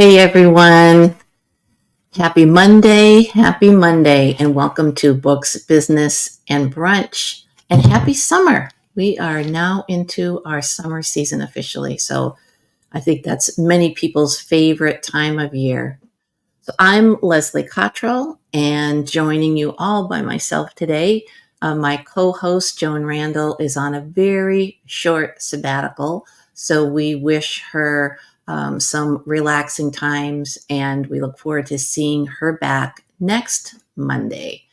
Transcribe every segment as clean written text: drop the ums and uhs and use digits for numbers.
Hey everyone, happy Monday, and welcome to Books, Business, and Brunch, and happy summer. We are now into our summer season officially, so I think that's many people's favorite time of year. So I'm Leslie Cottrell, and joining you all by myself today. My co-host, Joan Randall, is on a very short sabbatical, so we wish her some relaxing times, and we look forward to seeing her back next Monday.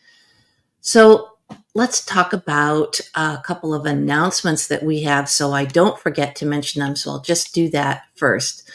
So let's talk about a couple of announcements that we have so I don't forget to mention them, so I'll just do that first.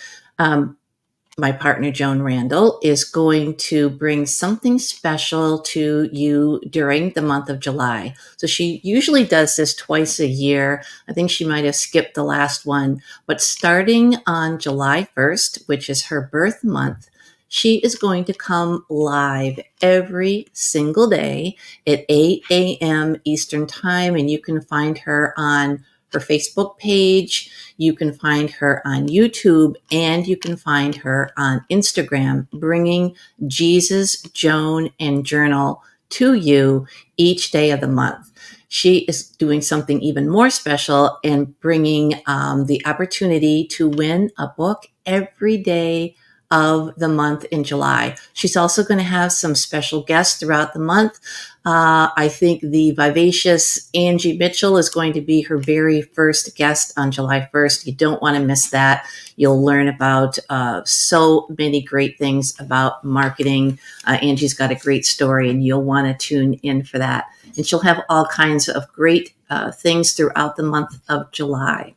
My partner, Joan Randall, is going to bring something special to you during the month of July. So she usually does this twice a year. I think she might have skipped the last one, but starting on July 1st, which is her birth month, she is going to come live every single day at 8 a.m. Eastern Time, and you can find her on her Facebook page. You can find her on YouTube, and you can find her on Instagram, bringing Jesus, Joan, and Journal to you each day of the month. She is doing something even more special and bringing the opportunity to win a book every day of the month in July. She's also going to have some special guests throughout the month. I think the vivacious Angie Mitchell is going to be her very first guest on July 1st. You don't want to miss that. You'll learn about so many great things about marketing. Angie's got a great story, and you'll want to tune in for that. And she'll have all kinds of great things throughout the month of July.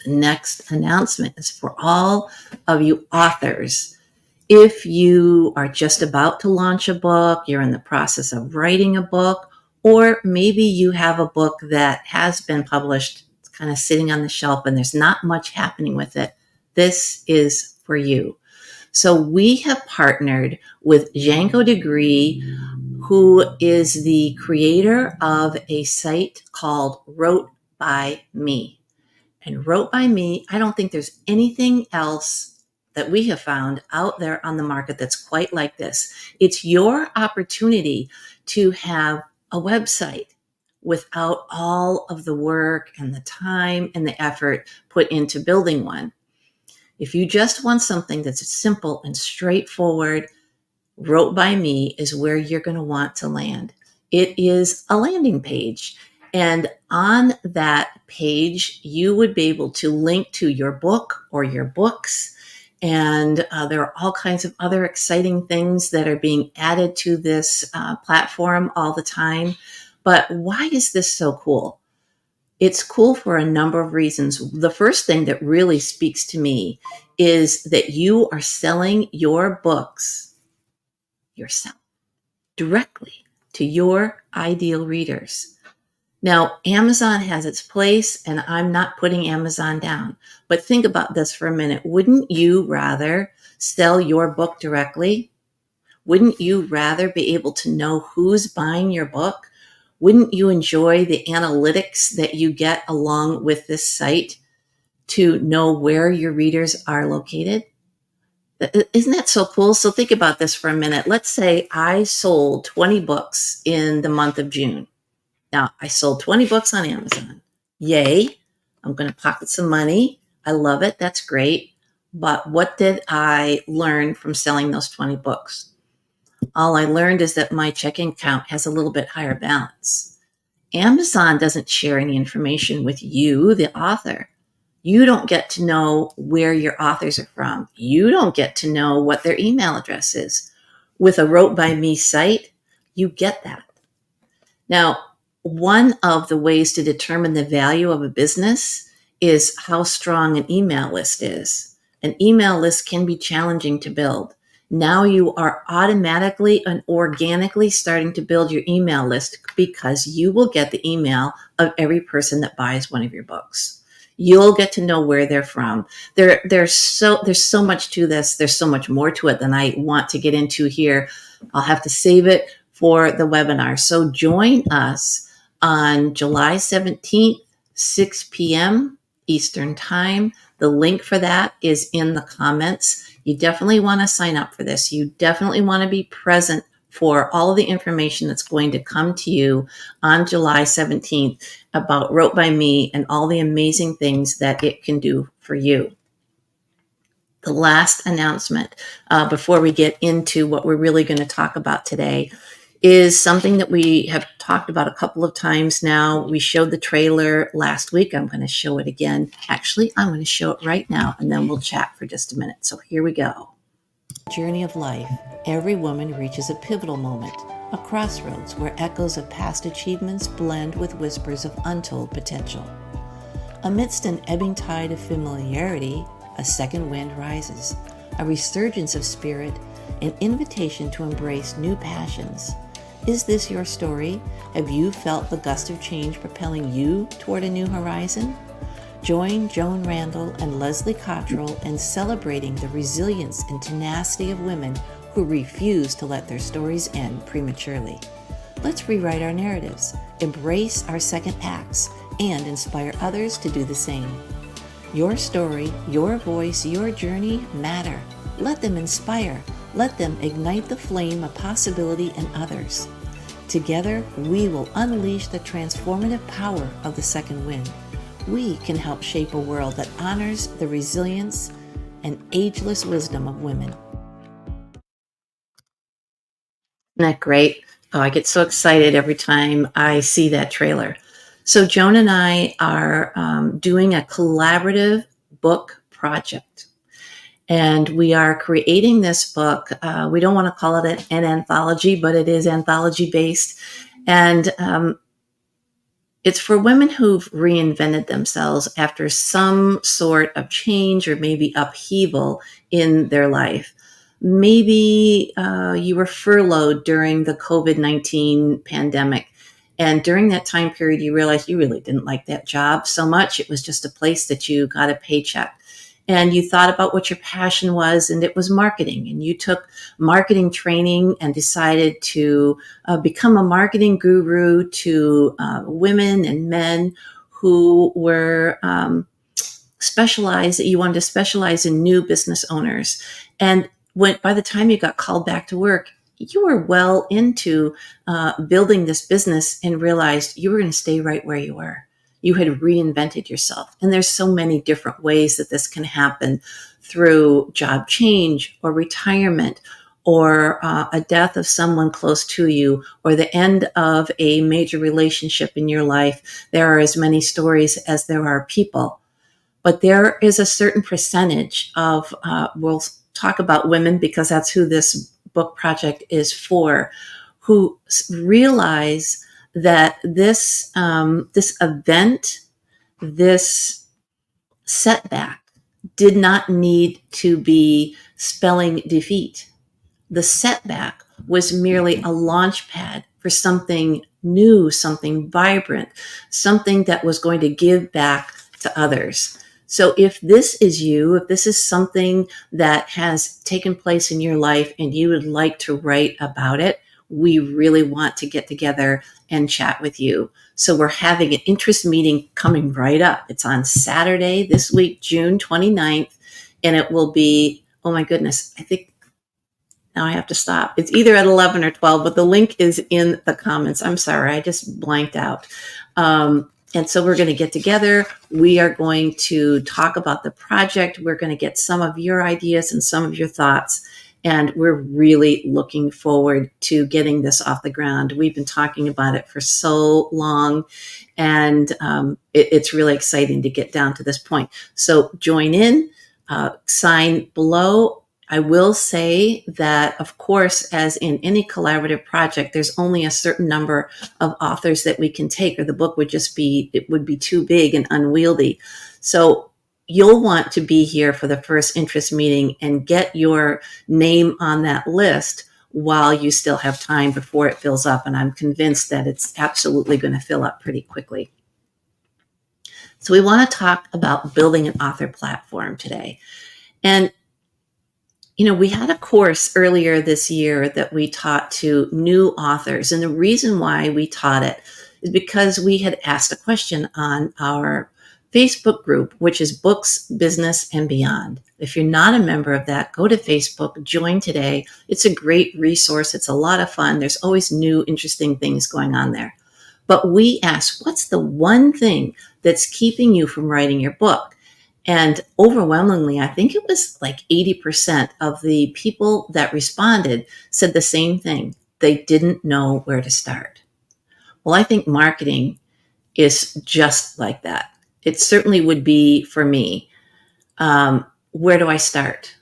The next announcement is for all of you authors. If you are just about to launch a book, you're in the process of writing a book, or maybe you have a book that has been published, it's kind of sitting on the shelf and there's not much happening with it, this is for you. So we have partnered with Django Degree, who is the creator of a site called Wrote by Me. And Wrote by Me, I don't think there's anything else that we have found out there on the market that's quite like this. It's your opportunity to have a website without all of the work and the time and the effort put into building one. If you just want something that's simple and straightforward, Wrote by Me is where you're going to want to land. It is a landing page. And on that page, you would be able to link to your book or your books. And there are all kinds of other exciting things that are being added to this platform all the time. But why is this so cool? It's cool for a number of reasons. The first thing that really speaks to me is that you are selling your books yourself directly to your ideal readers. Now, Amazon has its place, and I'm not putting Amazon down. But think about this for a minute. Wouldn't you rather sell your book directly? Wouldn't you rather be able to know who's buying your book? Wouldn't you enjoy the analytics that you get along with this site to know where your readers are located? Isn't that so cool? So think about this for a minute. Let's say I sold 20 books in the month of June. Now, I sold 20 books on Amazon. Yay. I'm going to pocket some money. I love it. That's great. But what did I learn from selling those 20 books? All I learned is that my checking account has a little bit higher balance. Amazon doesn't share any information with you, the author. You don't get to know where your authors are from. You don't get to know what their email address is. With a Wrote by Me site, you get that. Now, one of the ways to determine the value of a business is how strong an email list is. An email list can be challenging to build. Now you are automatically and organically starting to build your email list because you will get the email of every person that buys one of your books. You'll get to know where they're from. There's so much to this. There's so much more to it than I want to get into here. I'll have to save it for the webinar. So join us on July 17th, 6 p.m. Eastern Time. The link for that is in the comments. You definitely want to sign up for this. You definitely want to be present for all of the information that's going to come to you on July 17th about Wrote by Me and all the amazing things that it can do for you. The last announcement before we get into what we're really going to talk about today is something that we have talked about a couple of times now. We showed the trailer last week. I'm going to show it again. Actually, I'm going to show it right now, and then we'll chat for just a minute. So here we go. Journey of life. Every woman reaches a pivotal moment, a crossroads where echoes of past achievements blend with whispers of untold potential. Amidst an ebbing tide of familiarity, a second wind rises, a resurgence of spirit, an invitation to embrace new passions. Is this your story? Have you felt the gust of change propelling you toward a new horizon? Join Joan Randall and Leslie Cottrell in celebrating the resilience and tenacity of women who refuse to let their stories end prematurely. Let's rewrite our narratives, embrace our second acts, and inspire others to do the same. Your story, your voice, your journey matter. Let them inspire. Let them ignite the flame of possibility in others. Together, we will unleash the transformative power of the second wind. We can help shape a world that honors the resilience and ageless wisdom of women. Isn't that great? Oh, I get so excited every time I see that trailer. So Joan and I are doing a collaborative book project. And we are creating this book. We don't want to call it an anthology, but it is anthology based. And it's for women who've reinvented themselves after some sort of change or maybe upheaval in their life. Maybe you were furloughed during the COVID-19 pandemic. And during that time period, you realized you really didn't like that job so much. It was just a place that you got a paycheck. And you thought about what your passion was, and it was marketing. And you took marketing training and decided to become a marketing guru to women and men who were specialized, that you wanted to specialize in new business owners. And by the time you got called back to work, you were well into building this business and realized you were going to stay right where you were. You had reinvented yourself. And there's so many different ways that this can happen through job change or retirement or a death of someone close to you or the end of a major relationship in your life. There are as many stories as there are people. But there is a certain percentage of, we'll talk about women because that's who this book project is for, who realize that this event, this setback, did not need to be spelling defeat. The setback was merely a launch pad for something new, something vibrant, something that was going to give back to others. So if this is you, if this is something that has taken place in your life and you would like to write about it, we really want to get together and chat with you. So we're having an interest meeting coming right up. It's on Saturday this week, June 29th, and it will be, oh my goodness, I think now I have to stop. It's either at 11 or 12, but the link is in the comments. I'm sorry, I just blanked out. And so we're going to get together. We are going to talk about the project. We're going to get some of your ideas and some of your thoughts. And we're really looking forward to getting this off the ground. We've been talking about it for so long, and it's really exciting to get down to this point. So join in, sign below. I will say that, of course, as in any collaborative project, there's only a certain number of authors that we can take, or the book would be too big and unwieldy. So you'll want to be here for the first interest meeting and get your name on that list while you still have time before it fills up. And I'm convinced that it's absolutely going to fill up pretty quickly. So we want to talk about building an author platform today. And we had a course earlier this year that we taught to new authors. And the reason why we taught it is because we had asked a question on our Facebook group, which is Books, Business, and Beyond. If you're not a member of that, go to Facebook, join today. It's a great resource. It's a lot of fun. There's always new, interesting things going on there. But we asked, what's the one thing that's keeping you from writing your book? And overwhelmingly, I think it was like 80% of the people that responded said the same thing. They didn't know where to start. Well, I think marketing is just like that. It certainly would be for me. Where do I start?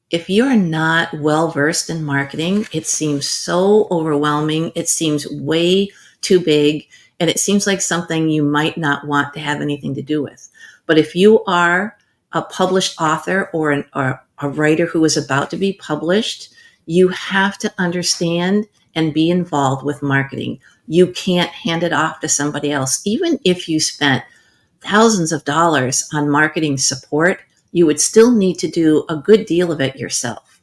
If you're not well versed in marketing, it seems so overwhelming. It seems way too big, and it seems like something you might not want to have anything to do with. But if you are a published author or a writer who is about to be published, you have to understand and be involved with marketing. You can't hand it off to somebody else. Even if you spent thousands of dollars on marketing support, you would still need to do a good deal of it yourself.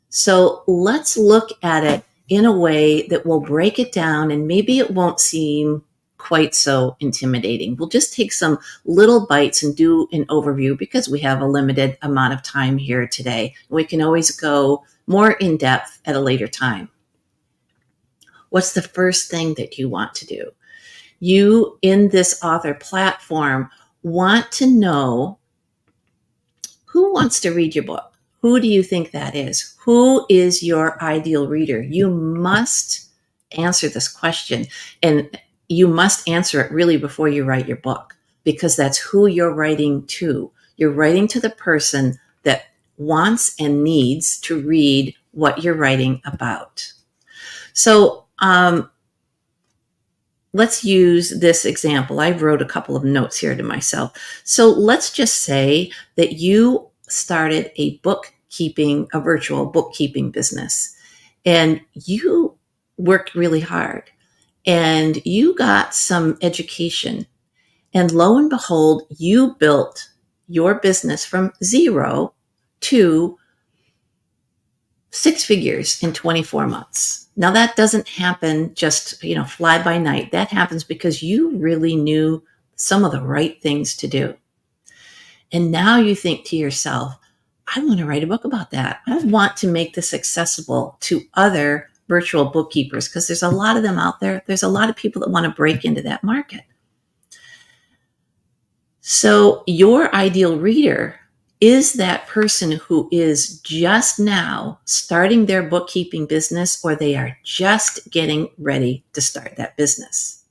So let's look at it in a way that will break it down, and maybe it won't seem quite so intimidating. We'll just take some little bites and do an overview because we have a limited amount of time here today. We can always go more in depth at a later time. What's the first thing that you want to do? You, in this author platform, want to know who wants to read your book. Who do you think that is? Who is your ideal reader? You must answer this question, and you must answer it really before you write your book, because that's who you're writing to. You're writing to the person that wants and needs to read what you're writing about. So let's use this example. I wrote a couple of notes here to myself. So let's just say that you started a virtual bookkeeping business, and you worked really hard and you got some education, and lo and behold, you built your business from 0 to 6 figures in 24 months. Now that doesn't happen just, fly by night. That happens because you really knew some of the right things to do. And now you think to yourself, I want to write a book about that. I want to make this accessible to other virtual bookkeepers because there's a lot of them out there. There's a lot of people that want to break into that market. So your ideal reader is that person who is just now starting their bookkeeping business, or they are just getting ready to start that business.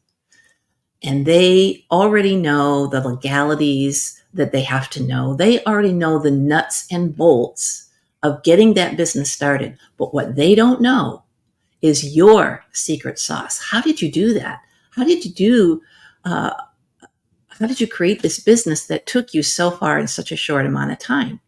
And they already know the legalities that they have to know. They already know the nuts and bolts of getting that business started. But what they don't know is your secret sauce. How did you do that? How did you create this business that took you so far in such a short amount of time?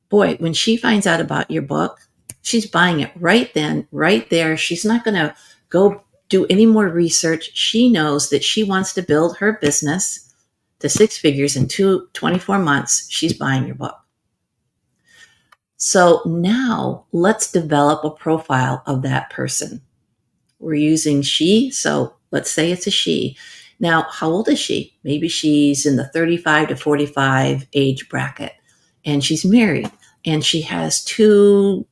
Boy, when she finds out about your book, she's buying it right then, right there. She's not going to go do any more research. She knows that she wants to build her business to 6 figures in 24 months. She's buying your book. So now let's develop a profile of that person. We're using she, so let's say it's a she. Now, how old is she? Maybe she's in the 35 to 45 age bracket, and she's married, and she has 2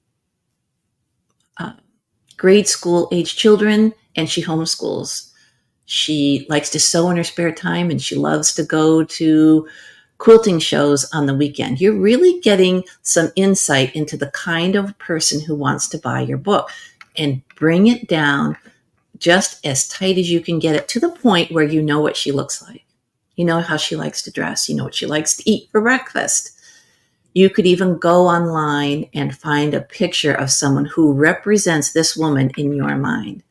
grade school age children, and she homeschools. She likes to sew in her spare time, and she loves to go to quilting shows on the weekend. You're really getting some insight into the kind of person who wants to buy your book, and bring it down just as tight as you can get it to the point where you know what she looks like. You know how she likes to dress. You know what she likes to eat for breakfast. You could even go online and find a picture of someone who represents this woman in your mind,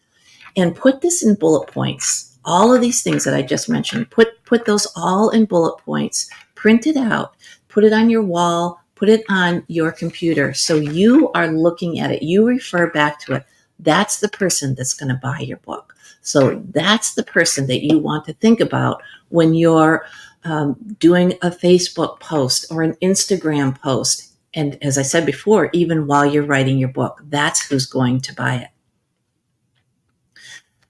and put this in bullet points. All of these things that I just mentioned, put those all in bullet points, print it out, put it on your wall, put it on your computer. So you are looking at it. You refer back to it. That's the person that's going to buy your book. So that's the person that you want to think about when you're doing a Facebook post or an Instagram post. And as I said before, even while you're writing your book, that's who's going to buy it.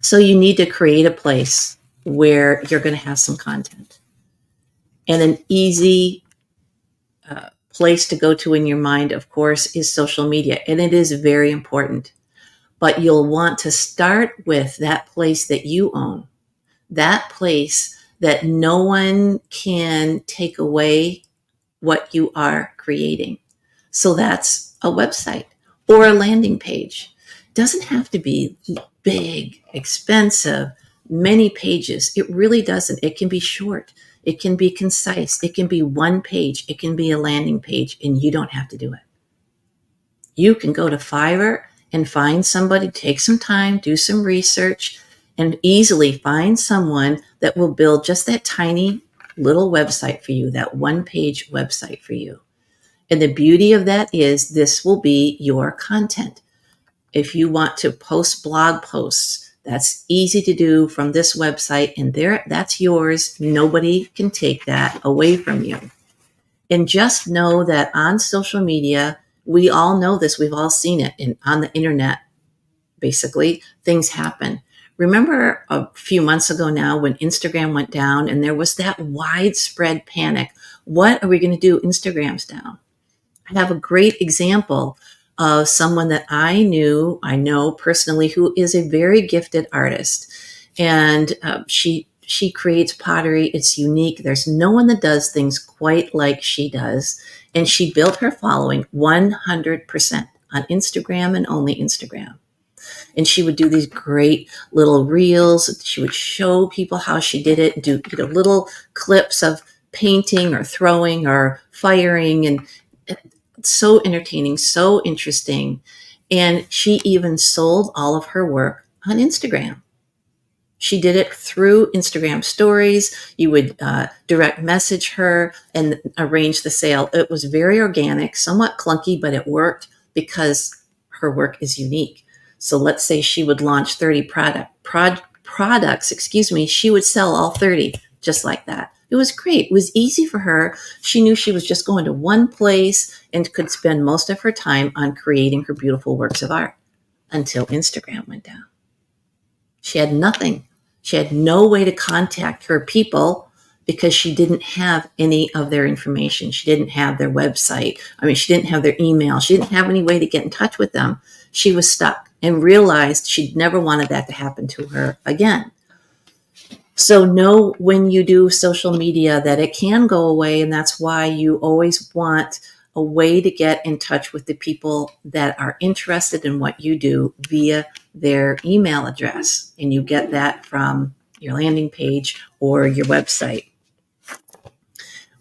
So you need to create a place where you're going to have some content. And an easy place to go to in your mind, of course, is social media. And it is very important. But you'll want to start with that place that you own, that place that no one can take away what you are creating. So that's a website or a landing page. It doesn't have to be big, expensive, many pages. It really doesn't. It can be short. It can be concise. It can be one page. It can be a landing page, and you don't have to do it. You can go to Fiverr and find somebody, take some time, do some research, and easily find someone that will build just that tiny little website for you, that one-page website for you. And the beauty of that is this will be your content. If you want to post blog posts, that's easy to do from this website, and that's yours. Nobody can take that away from you. And just know that on social media, we all know this. We've all seen it on the internet. Basically, things happen. Remember a few months ago now when Instagram went down and there was that widespread panic. What are we going to do? Instagram's down. I have a great example of someone that I know personally, who is a very gifted artist. And she creates pottery. It's unique. There's no one that does things quite like she does. And she built her following 100% on Instagram and only Instagram. And she would do these great little reels. She would show people how she did it, do little clips of painting or throwing or firing, and so entertaining, so interesting. And she even sold all of her work on Instagram. She did it through Instagram stories. You would direct message her and arrange the sale. It was very organic, somewhat clunky, but it worked because her work is unique. So let's say she would launch 30 products, she would sell all 30 just like that. It was great. It was easy for her. She knew she was just going to one place and could spend most of her time on creating her beautiful works of art until Instagram went down. She had nothing. She had no way to contact her people because she didn't have any of their information. She didn't have their website. She didn't have their email. She didn't have any way to get in touch with them. She was stuck and realized she'd never wanted that to happen to her again. So know when you do social media that it can go away, and that's why you always want a way to get in touch with the people that are interested in what you do via their email address. And you get that from your landing page or your website.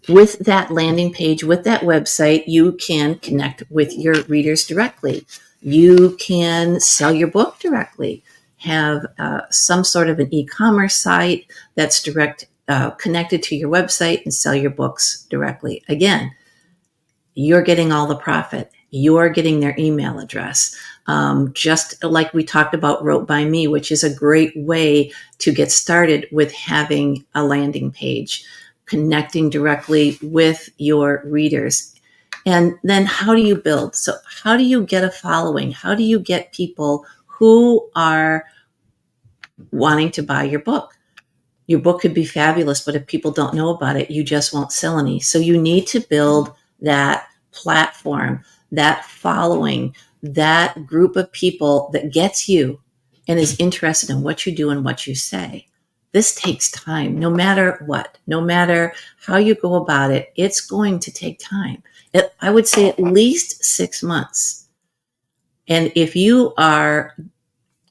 With that landing page, with that website, you can connect with your readers directly. You can sell your book directly, have some sort of an e-commerce site that's connected to your website, and sell your books directly. Again, you're getting all the profit. You're getting their email address. Just like we talked about Wrote by Me, which is a great way to get started with having a landing page, connecting directly with your readers. And then how do you build? So how do you get a following? How do you get people who are wanting to buy your book? Your book could be fabulous, but if people don't know about it, you just won't sell any. So you need to build that platform, that following, that group of people that gets you and is interested in what you do and what you say. This takes time, no matter what, no matter how you go about it, it's going to take time. I would say at least 6 months. And if you are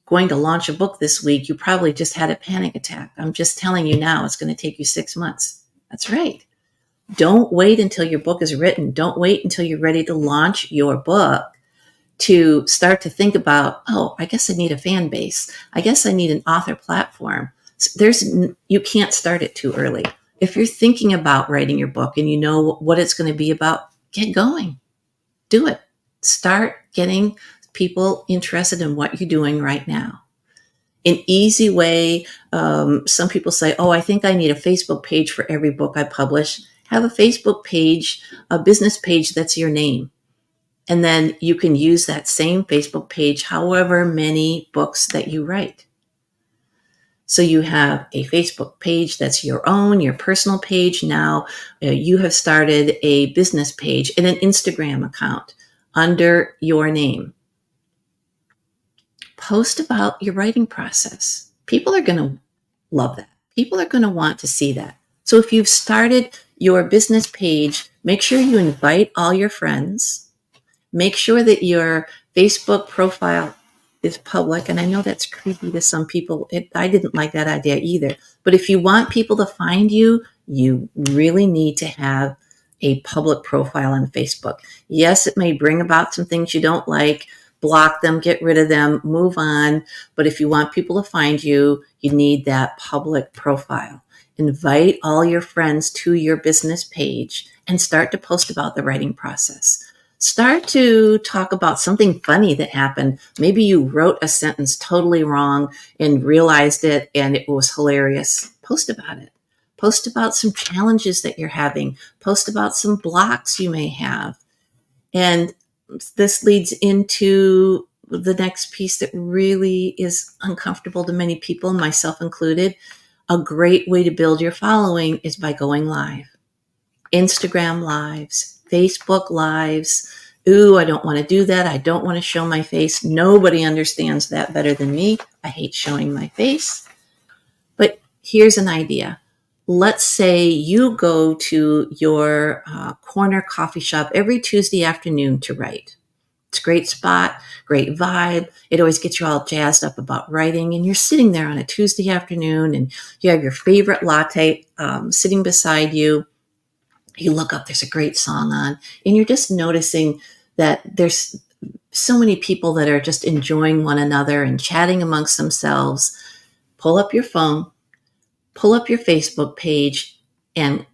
going to launch a book this week, you probably just had a panic attack. I'm just telling you now, it's going to take you 6 months. That's right. Don't wait until your book is written. Don't wait until you're ready to launch your book to start to think about, I guess I need a fan base. I guess I need an author platform. You can't start it too early. If you're thinking about writing your book and you know what it's going to be about, get going. Do it. Start getting people interested in what you're doing right now. An easy way, some people say, I think I need a Facebook page for every book I publish. Have a Facebook page, a business page that's your name. And then you can use that same Facebook page however many books that you write. So you have a Facebook page that's your own, your personal page. Now you have started a business page and an Instagram account under your name. Post about your writing process. People are going to love that. People are going to want to see that. So if you've started your business page, make sure you invite all your friends. Make sure that your Facebook profile is public. And I know that's creepy to some people. I didn't like that idea either. But if you want people to find you, you really need to have a public profile on Facebook. Yes, it may bring about some things you don't like. Block them, get rid of them, move on. But if you want people to find you, you need that public profile. Invite all your friends to your business page and start to post about the writing process. Start to talk about something funny that happened. Maybe you wrote a sentence totally wrong and realized it and it was hilarious. Post about it. Post about some challenges that you're having. Post about some blocks you may have. And this leads into the next piece that really is uncomfortable to many people, myself included. A great way to build your following is by going live. Instagram lives, Facebook lives. Ooh, I don't want to do that. I don't want to show my face. Nobody understands that better than me. I hate showing my face. But here's an idea. Let's say you go to your corner coffee shop every Tuesday afternoon to write. It's a great spot, great vibe. It always gets you all jazzed up about writing. And you're sitting there on a Tuesday afternoon and you have your favorite latte sitting beside you. You look up, there's a great song on, and you're just noticing that there's so many people that are just enjoying one another and chatting amongst themselves. Pull up your phone, pull up your Facebook page, and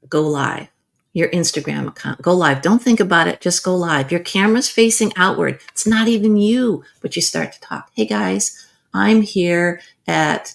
go live. Your Instagram account, go live. Don't think about it, just go live. Your camera's facing outward. It's not even you, but you start to talk. Hey guys, I'm here at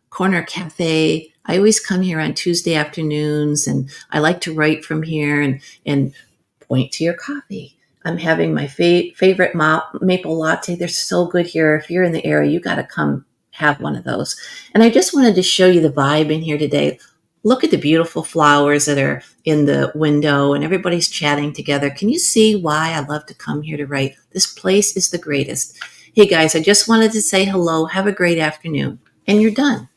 Corner Cafe. I always come here on Tuesday afternoons and I like to write from here and point to your coffee. I'm having my favorite maple latte. They're so good here. If you're in the area, you got to come have one of those. And I just wanted to show you the vibe in here today. Look at the beautiful flowers that are in the window and everybody's chatting together. Can you see why I love to come here to write? This place is the greatest. Hey guys, I just wanted to say hello. Have a great afternoon. And you're done.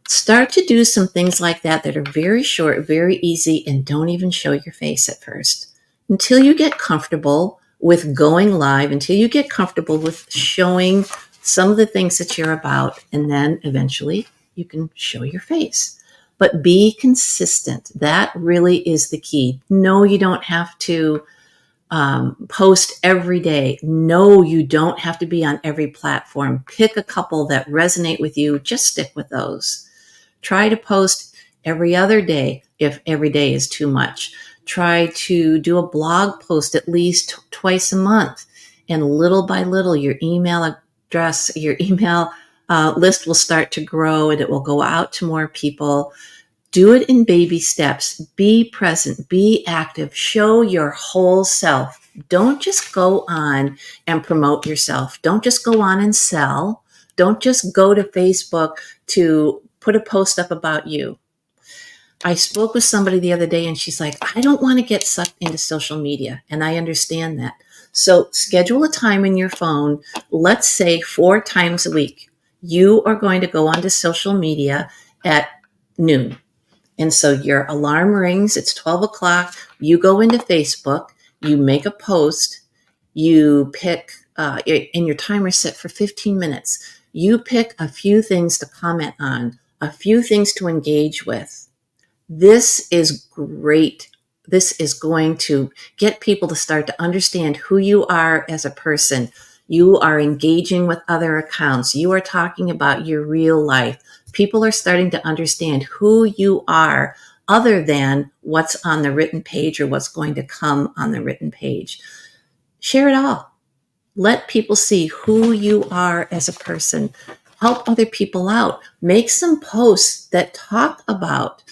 Start to do some things like that that are very short, very easy, and don't even show your face at first. Until you get comfortable with going live, until you get comfortable with showing some of the things that you're about, and then eventually you can show your face. But be consistent. That really is the key. No, you don't have to post every day. No, you don't have to be on every platform. Pick a couple that resonate with you. Just stick with those. Try to post every other day if every day is too much. Try to do a blog post at least twice a month. And little by little, your email address, your email list will start to grow and it will go out to more people. Do it in baby steps. Be present, be active, show your whole self. Don't just go on and promote yourself. Don't just go on and sell. Don't just go to Facebook to put a post up about you. I spoke with somebody the other day and she's like, I don't want to get sucked into social media. And I understand that. So schedule a time in your phone, let's say 4 times a week. You are going to go onto social media at noon. And so your alarm rings, it's 12 o'clock, you go into Facebook, you make a post, you pick, and your timer's set for 15 minutes. You pick a few things to comment on, a few things to engage with. This is great. This is going to get people to start to understand who you are as a person. You are engaging with other accounts. You are talking about your real life. People are starting to understand who you are other than what's on the written page or what's going to come on the written page. Share it all. Let people see who you are as a person. Help other people out. Make some posts that talk about,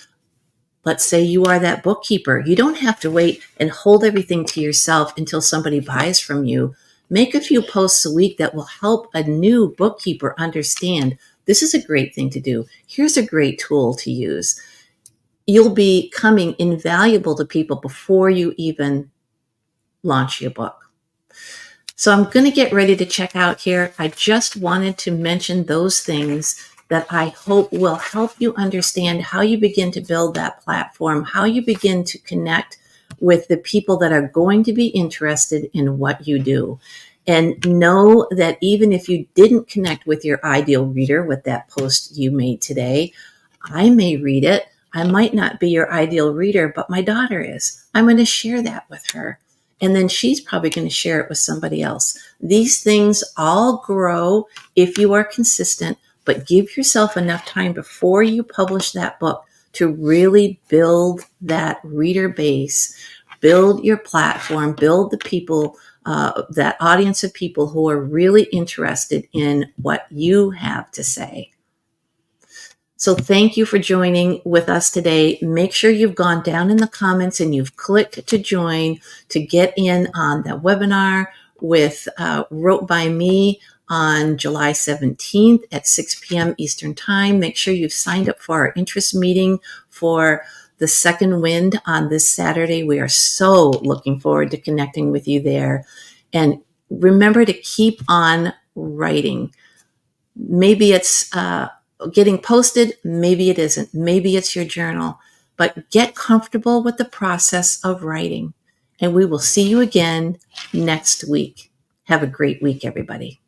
let's say you are that bookkeeper. You don't have to wait and hold everything to yourself until somebody buys from you. Make a few posts a week that will help a new bookkeeper understand this is a great thing to do. Here's a great tool to use. You'll be becoming invaluable to people before you even launch your book. So I'm going to get ready to check out here. I just wanted to mention those things that I hope will help you understand how you begin to build that platform, how you begin to connect with the people that are going to be interested in what you do. And know that even if you didn't connect with your ideal reader with that post you made today, I may read it. I might not be your ideal reader, but my daughter is. I'm going to share that with her. And then she's probably going to share it with somebody else. These things all grow if you are consistent, but give yourself enough time before you publish that book to really build that reader base, build your platform, build the people, that audience of people who are really interested in what you have to say. So thank you for joining with us today. Make sure you've gone down in the comments and you've clicked to join to get in on the webinar with Wrote by Me on July 17th at 6 p.m. Eastern Time. Make sure you've signed up for our interest meeting for the second wind on this Saturday. We are so looking forward to connecting with you there. And remember to keep on writing. Maybe it's getting posted, maybe it isn't, maybe it's your journal, but get comfortable with the process of writing. And we will see you again next week. Have a great week, everybody.